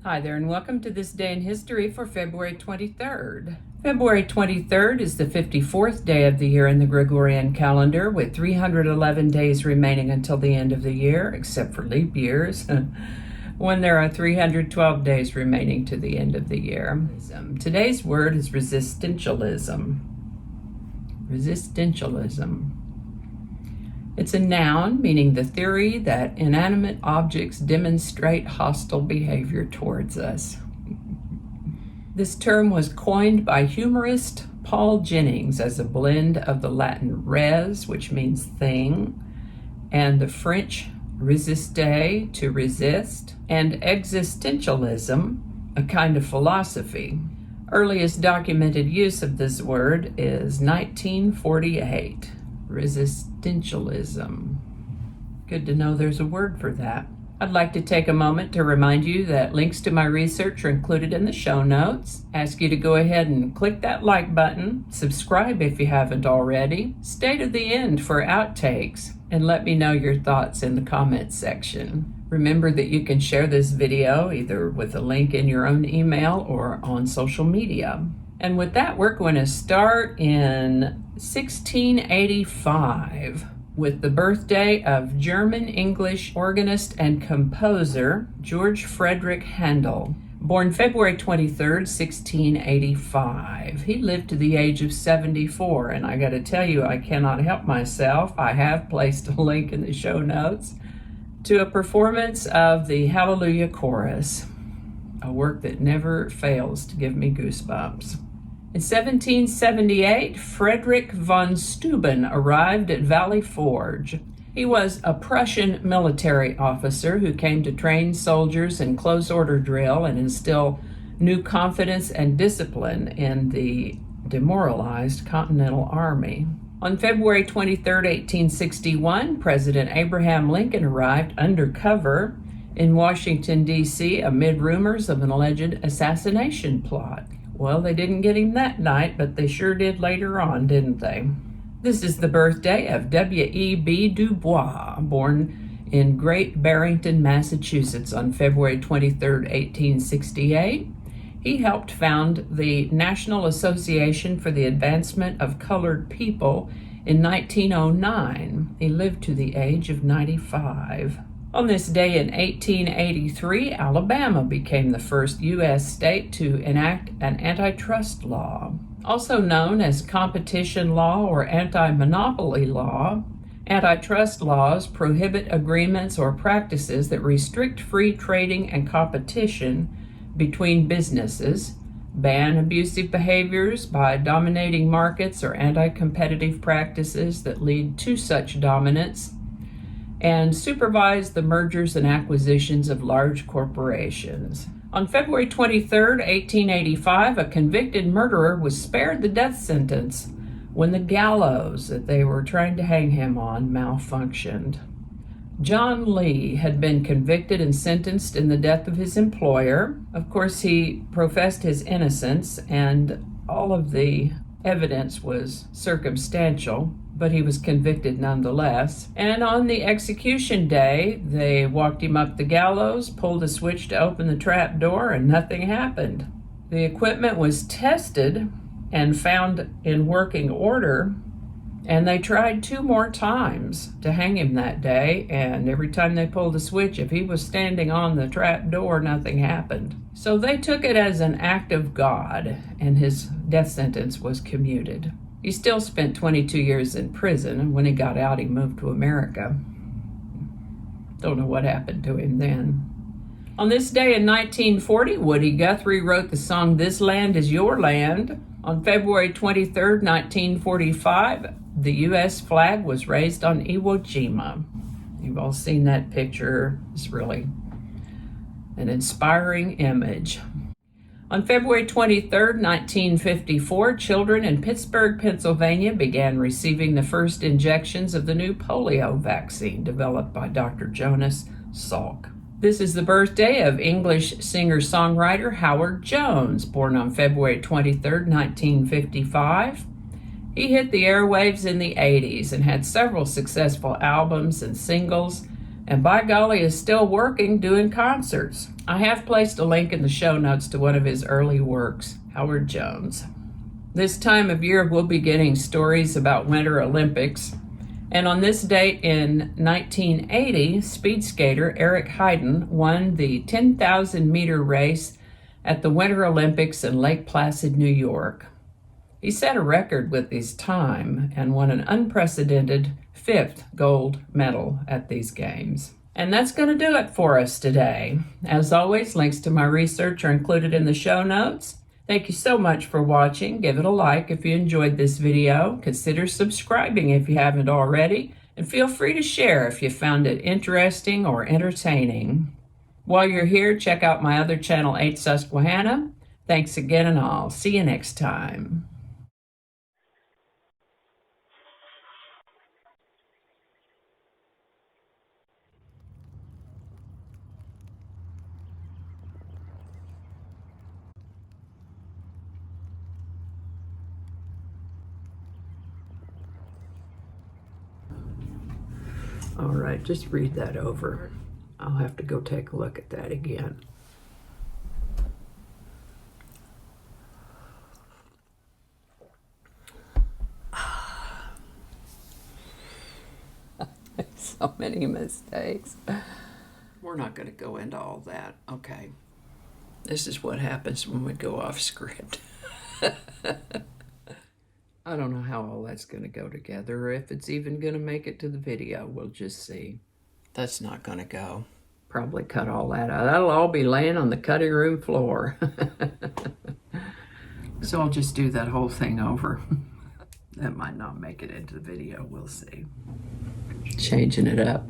Hi there, and welcome to This Day in History for February 23rd. February 23rd is the 54th day of the year in the Gregorian calendar, with 311 days remaining until the end of the year, except for leap years, when there are 312 days remaining to the end of the year. Today's word is resistentialism. Resistentialism. It's a noun meaning the theory that inanimate objects demonstrate hostile behavior towards us. This term was coined by humorist Paul Jennings as a blend of the Latin res, which means thing, and the French résister, to resist, and existentialism, a kind of philosophy. Earliest documented use of this word is 1948. Resistentialism. Good to know there's a word for that. I'd like to take a moment to remind you that links to my research are included in the show notes. Ask you to go ahead and click that like button, subscribe if you haven't already, stay to the end for outtakes, and let me know your thoughts in the comments section. Remember that you can share this video either with a link in your own email or on social media. And with that, we're going to start in 1685 with the birthday of German-English organist and composer George Frederick Handel. Born February 23rd, 1685. He lived to the age of 74, and I got to tell you, I cannot help myself. I have placed a link in the show notes to a performance of the Hallelujah Chorus, a work that never fails to give me goosebumps. In 1778, Frederick von Steuben arrived at Valley Forge. He was a Prussian military officer who came to train soldiers in close order drill and instill new confidence and discipline in the demoralized Continental Army. On February 23, 1861, President Abraham Lincoln arrived undercover in Washington, D.C. amid rumors of an alleged assassination plot. Well, they didn't get him that night, but they sure did later on, didn't they? This is the birthday of W.E.B. Du Bois, born in Great Barrington, Massachusetts on February 23, 1868. He helped found the National Association for the Advancement of Colored People in 1909. He lived to the age of 95. On this day in 1883, Alabama became the first U.S. state to enact an antitrust law. Also known as competition law or anti-monopoly law, antitrust laws prohibit agreements or practices that restrict free trading and competition between businesses, ban abusive behaviors by dominating markets or anti-competitive practices that lead to such dominance, and supervise the mergers and acquisitions of large corporations. On February 23, 1885, a convicted murderer was spared the death sentence when the gallows that they were trying to hang him on malfunctioned. John Lee had been convicted and sentenced in the death of his employer. Of course, he professed his innocence, and all of the evidence was circumstantial, but he was convicted nonetheless. And on the execution day, they walked him up the gallows, pulled a switch to open the trap door, and nothing happened. The equipment was tested and found in working order, and they tried 2 more times to hang him that day, and every time they pulled the switch, if he was standing on the trap door, nothing happened. So they took it as an act of God, and his death sentence was commuted. He still spent 22 years in prison, and when he got out, he moved to America. Don't know what happened to him then. On this day in 1940, Woody Guthrie wrote the song "This Land Is Your Land." On February 23, 1945, the U.S. flag was raised on Iwo Jima. You've all seen that picture. It's really an inspiring image. On February 23, 1954, children in Pittsburgh, Pennsylvania began receiving the first injections of the new polio vaccine developed by Dr. Jonas Salk. This is the birthday of English singer-songwriter Howard Jones, born on February 23, 1955. He hit the airwaves in the 80s and had several successful albums and singles, and by golly is still working doing concerts. I have placed a link in the show notes to one of his early works, Howard Jones. This time of year we'll be getting stories about Winter Olympics, and on this date in 1980, speed skater Eric Heiden won the 10,000 meter race at the Winter Olympics in Lake Placid, New York. He set a record with his time and won an unprecedented 5th gold medal at these games. And that's going to do it for us today. As always, links to my research are included in the show notes. Thank you so much for watching. Give it a like if you enjoyed this video. Consider subscribing if you haven't already. And feel free to share if you found it interesting or entertaining. While you're here, check out my other channel, 8 Susquehanna. Thanks again, and I'll see you next time. All right, just read that over. I'll have to go take a look at that again. So many mistakes. We're not going to go into all that. Okay. This is what happens when we go off script. I don't know how all that's going to go together, or if it's even going to make it to the video. We'll just see. That's not going to go. Probably cut all that out. That'll all be laying on the cutting room floor. So I'll just do that whole thing over. That might not make it into the video. We'll see. Changing it up.